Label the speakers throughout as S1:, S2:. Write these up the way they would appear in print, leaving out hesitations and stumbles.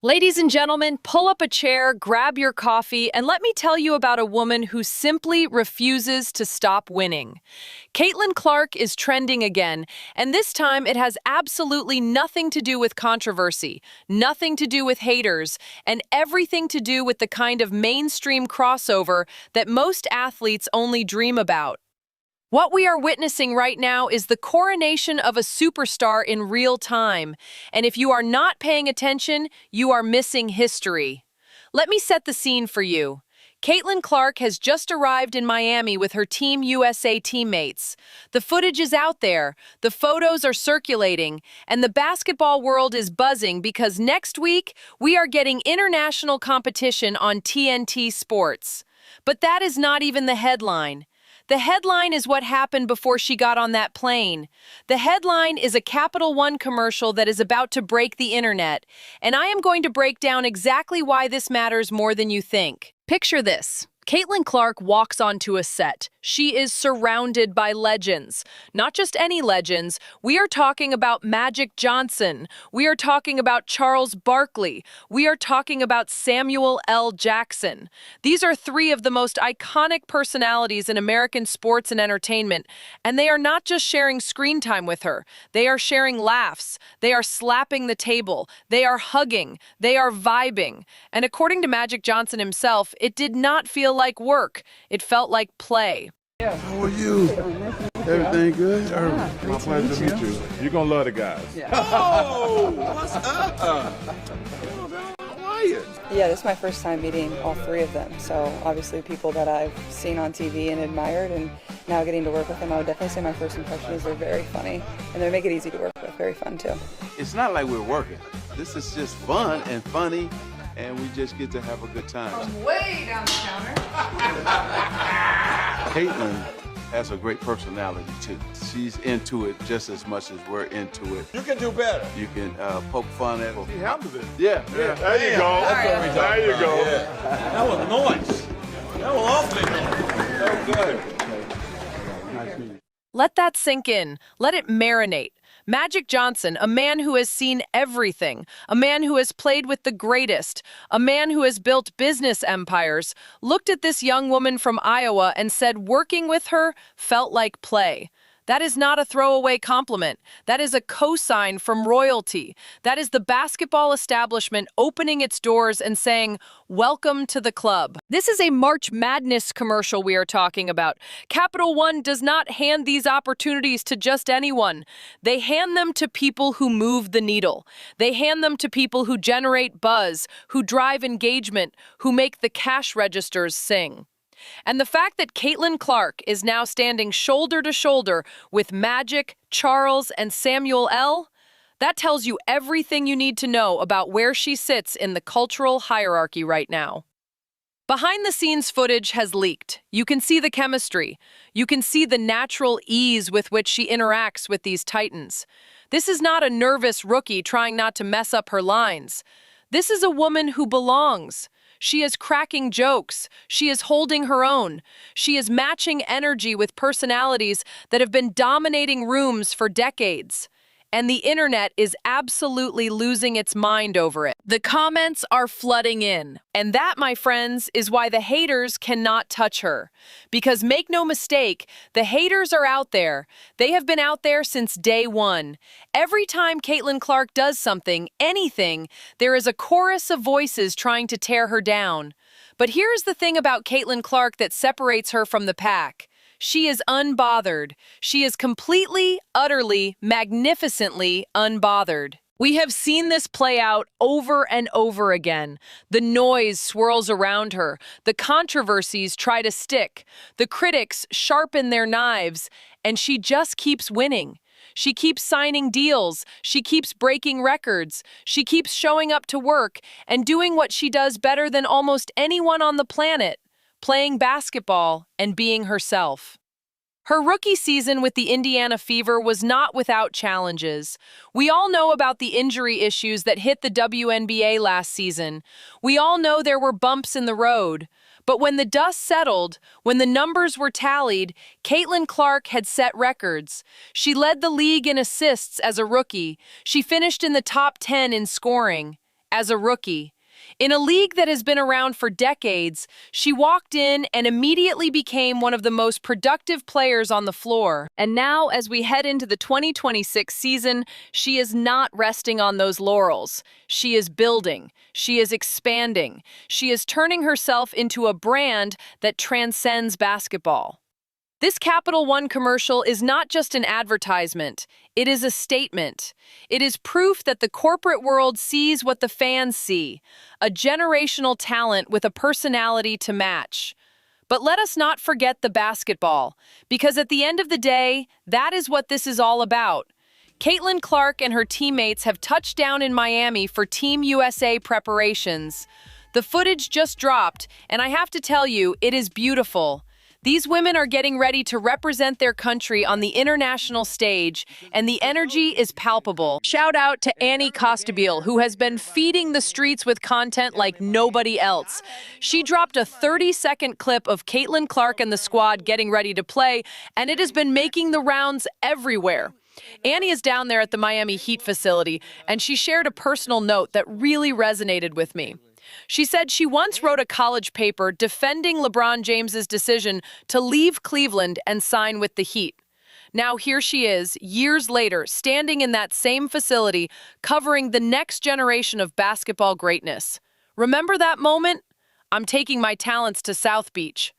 S1: Ladies and gentlemen, pull up a chair, grab your coffee, and let me tell you about a woman who simply refuses to stop winning. Caitlin Clark is trending again, and this time it has absolutely nothing to do with controversy, nothing to do with haters, and everything to do with the kind of mainstream crossover that most athletes only dream about. What we are witnessing right now is the coronation of a superstar in real time, and if you are not paying attention, you are missing history. Let me set the scene for you. Caitlin Clark has just arrived in Miami with her Team USA teammates. The footage is out there, the photos are circulating, and the basketball world is buzzing because next week we are getting international competition on TNT Sports. But that is not even the headline. The headline is what happened before she got on that plane. The headline is a Capital One commercial that is about to break the internet, and I am going to break down exactly why this matters more than you think. Picture this. Caitlin Clark walks onto a set. She is surrounded by legends. Not just any legends. We are talking about Magic Johnson. We are talking about Charles Barkley. We are talking about Samuel L. Jackson. These are three of the most iconic personalities in American sports and entertainment, and they are not just sharing screen time with her. They are sharing laughs. They are slapping the table. They are hugging. They are vibing. And according to Magic Johnson himself, it did not feel like work. It felt like play.
S2: How are you? Everything good?
S3: My pleasure to meet you. You're going to love the guys.
S2: Oh, what's up? How are you?
S4: Yeah, this is my first time meeting all three of them. So obviously people that I've seen on TV and admired, and now getting to work with them, I would definitely say my first impression is they're very funny and they make it easy to work with. Very fun too.
S2: It's not like we're working. This is just fun and funny, and we just get to have a good time.
S5: From way down the counter.
S2: Caitlin has a great personality too. She's into it just as much as we're into it.
S3: You can do better.
S2: You can poke fun at her.
S3: He handled it.
S2: Yeah.
S3: There you go. There you go.
S6: That was noise. That was awfully noise.
S3: That was good.
S2: Nice meeting you.
S1: Let that sink in. Let it marinate. Magic Johnson, a man who has seen everything, a man who has played with the greatest, a man who has built business empires, looked at this young woman from Iowa and said working with her felt like play. That is not a throwaway compliment. That is a cosign from royalty. That is the basketball establishment opening its doors and saying, "Welcome to the club." This is a March Madness commercial we are talking about. Capital One does not hand these opportunities to just anyone. They hand them to people who move the needle. They hand them to people who generate buzz, who drive engagement, who make the cash registers sing. And the fact that Caitlin Clark is now standing shoulder to shoulder with Magic, Charles, and Samuel L., that tells you everything you need to know about where she sits in the cultural hierarchy right now. Behind-the-scenes footage has leaked. You can see the chemistry. You can see the natural ease with which she interacts with these titans. This is not a nervous rookie trying not to mess up her lines. This is a woman who belongs. She is cracking jokes. She is holding her own. She is matching energy with personalities that have been dominating rooms for decades. And the internet is absolutely losing its mind over it. The comments are flooding in. And that, my friends, is why the haters cannot touch her. Because make no mistake, the haters are out there. They have been out there since day one. Every time Caitlin Clark does something, anything, there is a chorus of voices trying to tear her down. But here's the thing about Caitlin Clark that separates her from the pack. She is unbothered. She is completely, utterly, magnificently unbothered. We have seen this play out over and over again. The noise swirls around her. The controversies try to stick. The critics sharpen their knives, and she just keeps winning. She keeps signing deals. She keeps breaking records. She keeps showing up to work and doing what she does better than almost anyone on the planet. Playing basketball and being herself. Her rookie season with the Indiana Fever was not without challenges. We all know about the injury issues that hit the WNBA last season. We all know there were bumps in the road. But when the dust settled, when the numbers were tallied, Caitlin Clark had set records. She led the league in assists as a rookie. She finished in the top 10 in scoring. as a rookie. In a league that has been around for decades, she walked in and immediately became one of the most productive players on the floor. And now, as we head into the 2026 season, she is not resting on those laurels. She is building. She is expanding. She is turning herself into a brand that transcends basketball. This Capital One commercial is not just an advertisement, it is a statement. It is proof that the corporate world sees what the fans see, a generational talent with a personality to match. But let us not forget the basketball, because at the end of the day, that is what this is all about. Caitlin Clark and her teammates have touched down in Miami for Team USA preparations. The footage just dropped, and I have to tell you, it is beautiful. These women are getting ready to represent their country on the international stage, and the energy is palpable. Shout out to Annie Costabile, who has been feeding the streets with content like nobody else. She dropped a 30-second clip of Caitlin Clark and the squad getting ready to play, and it has been making the rounds everywhere. Annie is down there at the Miami Heat facility, and she shared a personal note that really resonated with me. She said she once wrote a college paper defending LeBron James's decision to leave Cleveland and sign with the Heat. Now here she is, years later, standing in that same facility, covering the next generation of basketball greatness. Remember that moment? I'm taking my talents to South Beach.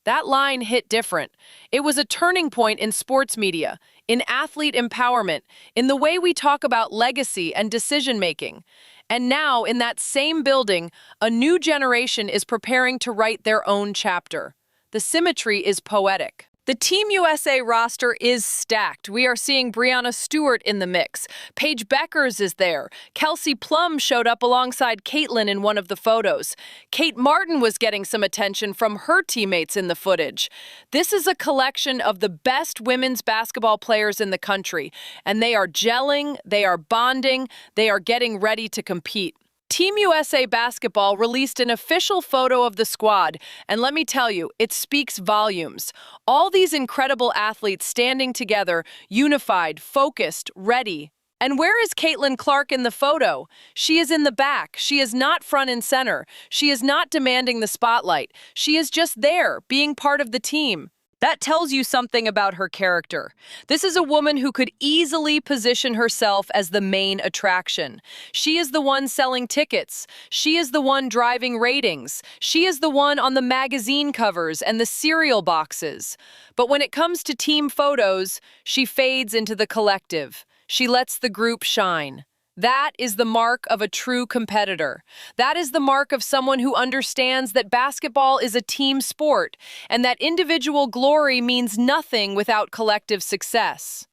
S1: That line hit different. It was a turning point in sports media, in athlete empowerment, in the way we talk about legacy and decision-making. And now, in that same building, a new generation is preparing to write their own chapter. The symmetry is poetic. The Team USA roster is stacked. We are seeing Breanna Stewart in the mix. Paige Beckers is there. Kelsey Plum showed up alongside Caitlin in one of the photos. Kate Martin was getting some attention from her teammates in the footage. This is a collection of the best women's basketball players in the country, and they are gelling, they are bonding, they are getting ready to compete. Team USA Basketball released an official photo of the squad, and let me tell you, it speaks volumes. All these incredible athletes standing together, unified, focused, ready. And where is Caitlin Clark in the photo? She is in the back. She is not front and center. She is not demanding the spotlight. She is just there, being part of the team. That tells you something about her character. This is a woman who could easily position herself as the main attraction. She is the one selling tickets. She is the one driving ratings. She is the one on the magazine covers and the cereal boxes. But when it comes to team photos, she fades into the collective. She lets the group shine. That is the mark of a true competitor. That is the mark of someone who understands that basketball is a team sport and that individual glory means nothing without collective success.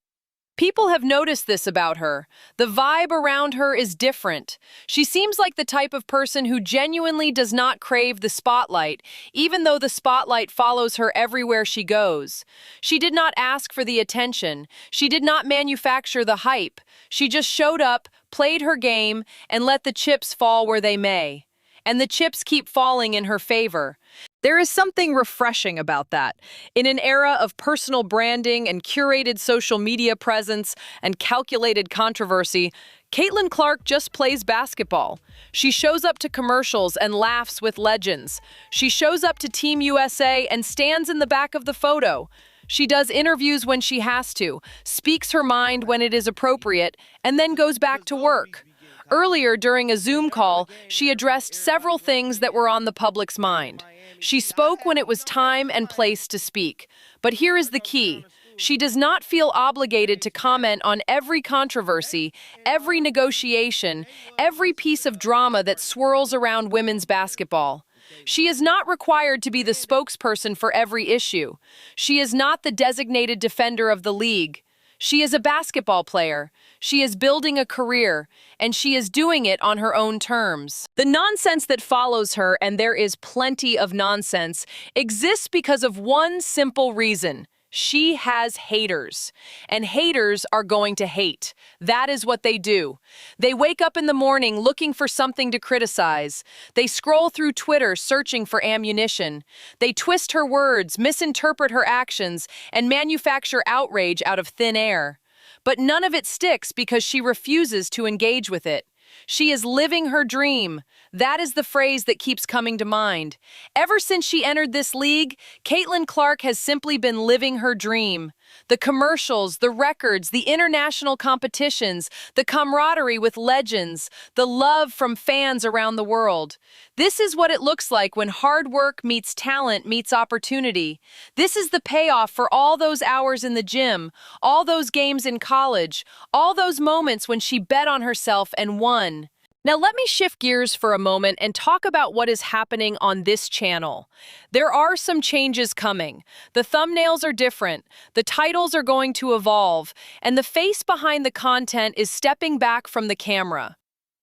S1: People have noticed this about her. The vibe around her is different. She seems like the type of person who genuinely does not crave the spotlight, even though the spotlight follows her everywhere she goes. She did not ask for the attention. She did not manufacture the hype. She just showed up, played her game, and let the chips fall where they may. And the chips keep falling in her favor. There is something refreshing about that. In an era of personal branding and curated social media presence and calculated controversy, Caitlin Clark just plays basketball. She shows up to commercials and laughs with legends. She shows up to Team USA and stands in the back of the photo. She does interviews when she has to, speaks her mind when it is appropriate, and then goes back to work. Earlier, during a Zoom call, she addressed several things that were on the public's mind. She spoke when it was time and place to speak. But here is the key. She does not feel obligated to comment on every controversy, every negotiation, every piece of drama that swirls around women's basketball. She is not required to be the spokesperson for every issue. She is not the designated defender of the league. She is a basketball player. She is building a career, and she is doing it on her own terms. The nonsense that follows her, and there is plenty of nonsense, exists because of one simple reason. She has haters, and haters are going to hate. That is what they do. They wake up in the morning looking for something to criticize. They scroll through Twitter searching for ammunition. They twist her words, misinterpret her actions, and manufacture outrage out of thin air. But none of it sticks because she refuses to engage with it. She is living her dream. That is the phrase that keeps coming to mind. Ever since she entered this league, Caitlin Clark has simply been living her dream. The commercials, the records, the international competitions, the camaraderie with legends, the love from fans around the world. This is what it looks like when hard work meets talent meets opportunity. This is the payoff for all those hours in the gym, all those games in college, all those moments when she bet on herself and won. Now let me shift gears for a moment and talk about what is happening on this channel. There are some changes coming. The thumbnails are different, the titles are going to evolve, and the face behind the content is stepping back from the camera.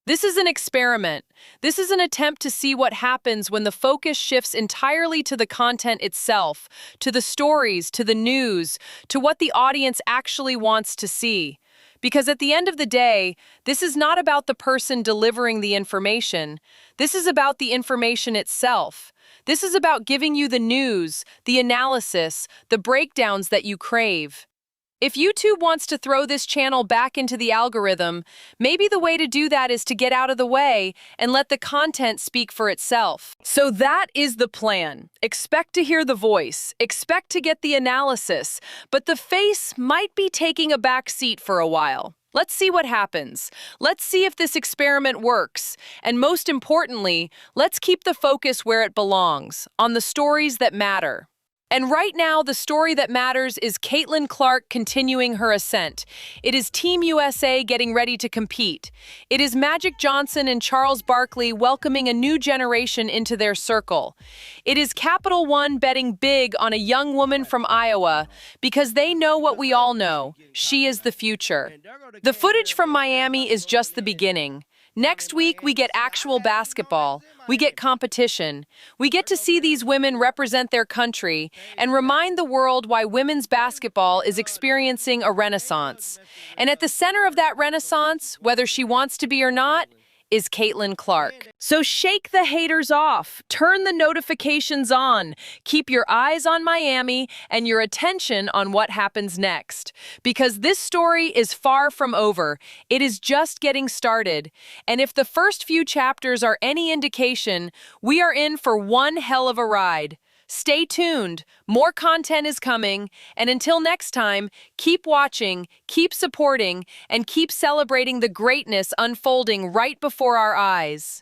S1: This is an experiment. This is an attempt to see what happens when the focus shifts entirely to the content itself, to the stories, to the news, to what the audience actually wants to see. Because at the end of the day, this is not about the person delivering the information. This is about the information itself. This is about giving you the news, the analysis, the breakdowns that you crave. If YouTube wants to throw this channel back into the algorithm, maybe the way to do that is to get out of the way and let the content speak for itself. So that is the plan. Expect to hear the voice, expect to get the analysis, but the face might be taking a back seat for a while. Let's see what happens. Let's see if this experiment works. And most importantly, let's keep the focus where it belongs, on the stories that matter. And right now, the story that matters is Caitlin Clark continuing her ascent. It is Team USA getting ready to compete. It is Magic Johnson and Charles Barkley welcoming a new generation into their circle. It is Capital One betting big on a young woman from Iowa because they know what we all know. She is the future. The footage from Miami is just the beginning. Next week, we get actual basketball. We get competition. We get to see these women represent their country and remind the world why women's basketball is experiencing a renaissance. And at the center of that renaissance, whether she wants to be or not, is Caitlin Clark. So shake the haters off, turn the notifications on, keep your eyes on Miami and your attention on what happens next. Because this story is far from over. It is just getting started. And if the first few chapters are any indication, we are in for one hell of a ride. Stay tuned, more content is coming, and until next time, keep watching, keep supporting, and keep celebrating the greatness unfolding right before our eyes.